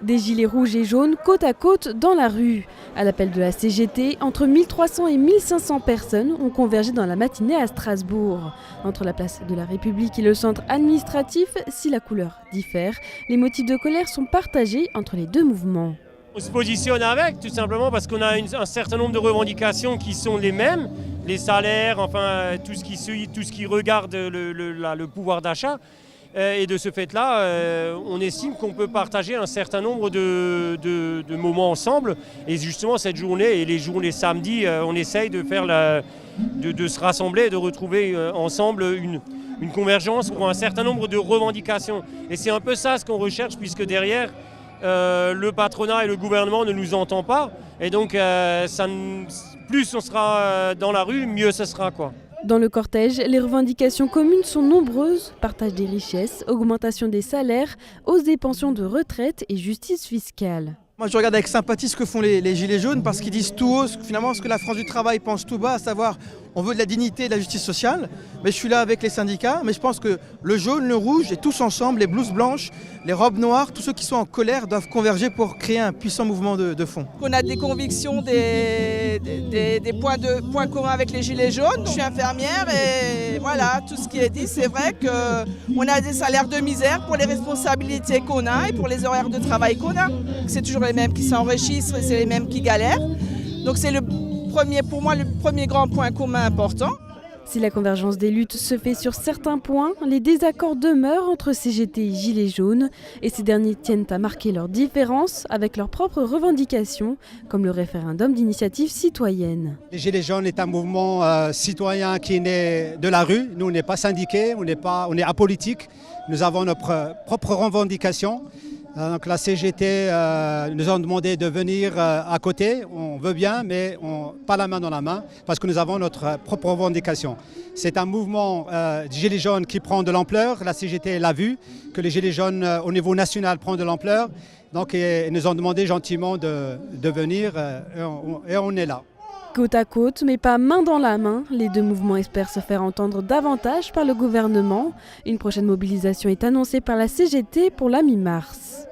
Des gilets rouges et jaunes côte à côte dans la rue. À l'appel de la CGT, entre 1300 et 1500 personnes ont convergé dans la matinée à Strasbourg. Entre la place de la République et le centre administratif, si la couleur diffère, les motifs de colère sont partagés entre les deux mouvements. On se positionne avec, tout simplement parce qu'on a un certain nombre de revendications qui sont les mêmes, les salaires, enfin tout ce qui regarde le pouvoir d'achat. Et de ce fait-là, on estime qu'on peut partager un certain nombre de moments ensemble. Et justement, cette journée et les samedis, on essaye de se rassembler et de retrouver ensemble une convergence pour un certain nombre de revendications. Et c'est un peu ça ce qu'on recherche, puisque derrière, le patronat et le gouvernement ne nous entendent pas. Et donc, plus on sera dans la rue, mieux ce sera, quoi. Dans le cortège, les revendications communes sont nombreuses. Partage des richesses, augmentation des salaires, hausse des pensions de retraite et justice fiscale. Moi je regarde avec sympathie ce que font les Gilets jaunes parce qu'ils disent tout haut finalement ce que la France du travail pense tout bas, à savoir on veut de la dignité et de la justice sociale. Mais je suis là avec les syndicats, mais je pense que le jaune, le rouge et tous ensemble, les blouses blanches, les robes noires, tous ceux qui sont en colère doivent converger pour créer un puissant mouvement de fond. On a des convictions, des points communs avec les Gilets jaunes. Je suis infirmière et voilà, tout ce qui est dit, c'est vrai qu'on a des salaires de misère pour les responsabilités qu'on a et pour les horaires de travail qu'on a. C'est toujours les mêmes qui s'enrichissent et c'est les mêmes qui galèrent. Donc c'est pour moi le premier grand point commun important. Si la convergence des luttes se fait sur certains points, les désaccords demeurent entre CGT et Gilets jaunes et ces derniers tiennent à marquer leurs différences avec leurs propres revendications, comme le référendum d'initiative citoyenne. Les Gilets jaunes est un mouvement citoyen qui est né de la rue. Nous, on n'est pas syndiqués, on est apolitique. Nous avons notre propre revendication. Donc la CGT nous a demandé de venir à côté, on veut bien, mais pas la main dans la main, parce que nous avons notre propre revendication. C'est un mouvement de Gilets jaunes qui prend de l'ampleur. La CGT l'a vu, que les Gilets jaunes au niveau national prennent de l'ampleur. Donc ils nous ont demandé gentiment de venir et on est là. Côte à côte, mais pas main dans la main, les deux mouvements espèrent se faire entendre davantage par le gouvernement. Une prochaine mobilisation est annoncée par la CGT pour la mi-mars.